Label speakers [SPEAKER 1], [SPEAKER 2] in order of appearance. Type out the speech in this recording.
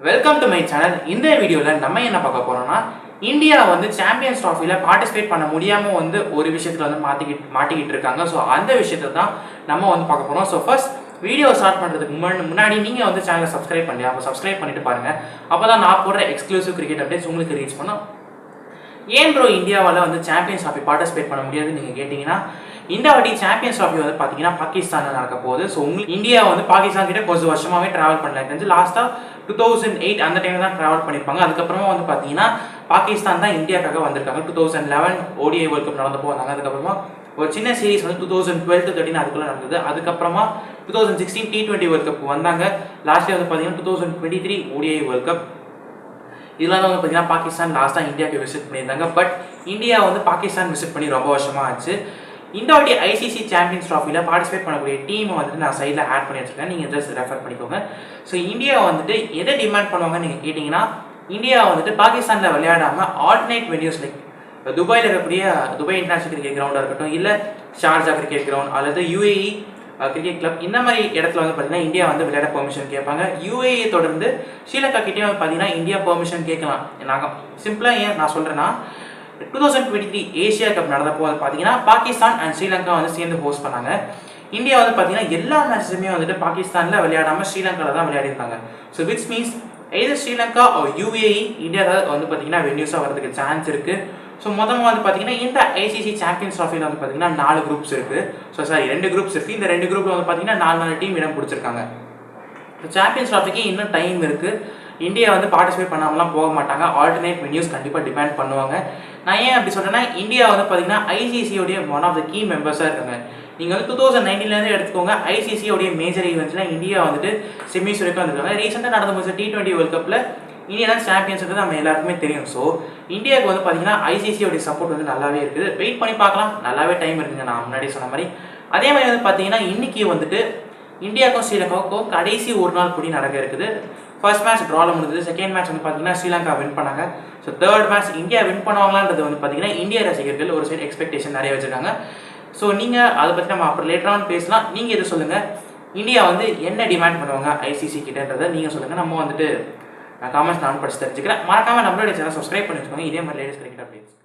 [SPEAKER 1] Welcome to my channel. இந்த வீடியோவில் நம்ம என்ன பார்க்க போறோம்னா, இந்தியா வந்து சாம்பியன்ஸ் ட்ராஃபியில் பார்ட்டிசிபேட் பண்ண முடியாமல் வந்து ஒரு விஷயத்தில் வந்து மாட்டிக்கிட்டு இருக்காங்க. ஸோ அந்த விஷயத்தை தான் நம்ம வந்து பார்க்க போகிறோம். ஸோ ஃபர்ஸ்ட் வீடியோ ஸ்டார்ட் பண்ணுறதுக்கு முன்னாடி நீங்கள் வந்து சேனலை சப்ஸ்கிரைப் பண்ணி அப்போ சப்ஸ்கிரைப் பண்ணிட்டு பாருங்கள். அப்போ தான் நான் போடுற எக்ஸ்க்ளூசிவ் கிரிக்கெட் அப்டேட்ஸ் உங்களுக்கு ரீச் பண்ணும். ஏன் ப்ரோ இந்தியாவால் வந்து சாம்பியன்ஸ் ட்ராஃபி பார்ட்டிசிபேட் பண்ண முடியாதுன்னு நீங்கள் கேட்டிங்கன்னா, இந்த வாட்டி சாம்பியன்ஸ் ட்ராஃபி வந்து பார்த்தீங்கன்னா பாகிஸ்தானில் நடக்க போகுது. ஸோ உங்களுக்கு இந்தியா வந்து பாகிஸ்தான் கிட்ட கொஞ்சம் வருஷமாகவே ட்ராவல் பண்ணல. தெரிஞ்சு லாஸ்ட்டாக 2008 அந்த டைமில் தான் ட்ராவல் பண்ணியிருப்பாங்க. அதுக்கப்புறமா வந்து பார்த்தீங்கன்னா பாகிஸ்தான் தான் இந்தியாவுக்காக வந்திருக்காங்க. 2011 ODI வேர்ல்ட் கப் நடந்தப்போ வந்தாங்க. அதுக்கப்புறமா ஒரு சின்ன சீரிஸ் வந்து 2012-13 அதுக்குள்ளே நடந்தது. அதுக்கப்புறமா 2016 T20 வேர்ல்ட் கப் வந்தாங்க. லாஸ்ட் வந்து பார்த்தீங்கன்னா 2023 ODI வேர்ல்ட் கப். இதெல்லாம் வந்து பார்த்தீங்கன்னா பாகிஸ்தான் லாஸ்ட்டாக இந்தியாவுக்கு விசிட் பண்ணியிருந்தாங்க. பட் இந்தியா வந்து பாகிஸ்தான் விசிட் பண்ணி ரொம்ப வருஷமாக ஆச்சு. இந்த வாட்டி ஐசிசி சாம்பியன்ஸ் ட்ராஃபியில் பார்ட்டிசிபேட் பண்ணக்கூடிய டீமை வந்துட்டு நான் சைடில் ஆட் பண்ணி வச்சுருக்கேன். நீங்கள் ஜஸ்ட் ரெஃபர் பண்ணிக்கோங்க. ஸோ இந்தியா வந்துட்டு எதை டிமாண்ட் பண்ணுவாங்கன்னு நீங்கள் கேட்டிங்கன்னா, இந்தியா வந்துட்டு பாகிஸ்தானில் விளையாடாமல் ஆல்டர்னேட் வென்யூஸ் லைக் துபாயில் இருக்கக்கூடிய துபாய் இன்டர்நேஷனல் கிரிக்கெட் கிரவுண்டாக இருக்கட்டும், இல்லை ஷார்ஜா கிரிக்கெட் கிரவுண்ட் அல்லது UAE கிரிக்கெட் கிளப், இந்த மாதிரி இடத்துல வந்து பார்த்தீங்கன்னா இந்தியா வந்து விளையாட பெர்மிஷன் கேட்பாங்க. UAE தொடர்ந்து ஸ்ரீலங்கா கிட்டே வந்து பார்த்தீங்கன்னா இந்தியா பெர்மிஷன் கேட்கலாம். நாங்கள் சிம்பிளாக ஏன் நான் சொல்கிறேன்னா, 2023 ஏஷியா கப் நடந்தப்போ வந்து பார்த்தீங்கன்னா பாகிஸ்தான் அண்ட் ஸ்ரீலங்கா வந்து சேர்ந்து ஹோஸ்ட் பண்ணாங்க. இந்தியா வந்து பார்த்தீங்கன்னா எல்லா மேட்சுமே வந்துட்டு பாகிஸ்தானில் விளையாடாமல் ஸ்ரீலங்காவில் தான் விளையாடிருக்காங்க. So which means either Sri Lanka ஒரு UAE இந்தியாவில் வந்து பார்த்தீங்கன்னா வென்யூஸாக வரதுக்கு சான்ஸ் இருக்குது. ஸோ மொத்தமாக வந்து பார்த்தீங்கன்னா இந்த ஐசிசி சாம்பியன்ஸ் ட்ராஃபியில் வந்து பார்த்தீங்கன்னா 4 குரூப்ஸ் இருக்குது. ஸோ 2 குரூப்ஸ் இருக்குது. இந்த 2 குரூப்பில் வந்து பார்த்தீங்கன்னா 4 டீம் இடம் பிடிச்சிருக்காங்க. சாம்பியன்ஸ் ட்ராஃபிக்கு இன்னும் டைம் இருக்குது. இந்தியா வந்து பார்ட்டிசிபேட் பண்ணாமலாம் போக மாட்டாங்க. ஆல்டர்னேட் வென்யூஸ் கண்டிப்பாக டிபெண்ட் பண்ணுவாங்க. நான் ஏன் அப்படி சொல்கிறேன்னா, இந்தியா வந்து பார்த்தீங்கன்னா ஐசிசியோடைய ஒன் ஆஃப் த கீ மெம்பர்ஸாக இருக்காங்க. நீங்கள் வந்து 2019 எடுத்துக்கோங்க. ஐசிசியோடைய மேஜர் ஈவெண்ட்ஸில் இந்தியா வந்துட்டு செமிஸ் வரைக்கும் வந்துருக்காங்க. ரீசெண்டாக நடந்த முடிச்ச T20 வேர்ல்ட் கப்பில் இந்தியா தான் சாம்பியன்ஸ் நம்ம எல்லாருக்குமே தெரியும். ஸோ இந்தியாவுக்கு வந்து பார்த்தீங்கன்னா ஐசிசியோடைய சப்போர்ட் வந்து நல்லாவே இருக்குது. வெயிட் பண்ணி பார்க்கலாம். நல்லாவே டைம் இருக்குங்க, நான் முன்னாடி சொன்ன மாதிரி. அதே மாதிரி வந்து பார்த்தீங்கன்னா இன்றைக்கி வந்துட்டு இந்தியாவுக்கும் ஸ்ரீலங்காவுக்கும் கடைசி ஒரு நாள் கூடி நடக்க இருக்குது. ஃபர்ஸ்ட் மேட்ச் ட்ராவில் முடிஞ்சது. செகண்ட் மேட்ச் வந்து பார்த்தீங்கன்னா ஸ்ரீலங்கா வின் பண்ணாங்க. So third match India win பண்ணுவாங்களான்றது வந்து பார்த்தீங்கன்னா இந்தியா ரசிகர்கள் ஒரு சைடு எக்ஸ்பெக்டேஷன் நிறைய வச்சுருக்காங்க. ஸோ நீங்கள் அதை பற்றி நம்ம அப்புறம் லேட்டராக பேசலாம். நீங்கள் எது சொல்லுங்கள், இந்தியா வந்து என்ன டிமாண்ட் பண்ணுவாங்க ஐசிசி கிட்டன்றதை நீங்கள் சொல்லுங்கள். நம்ம வந்துட்டு காமெண்ட்ஸ் நான் படிச்சு தெரிஞ்சுக்கிறேன். மறக்காமல் நம்மளுடைய சேனல் சப்ஸ்கிரைப் பண்ணி வச்சுக்கோங்க. இதே மாதிரி லேட்டஸ்ட் கிரிக்கெட் அப்டேட்ஸ்.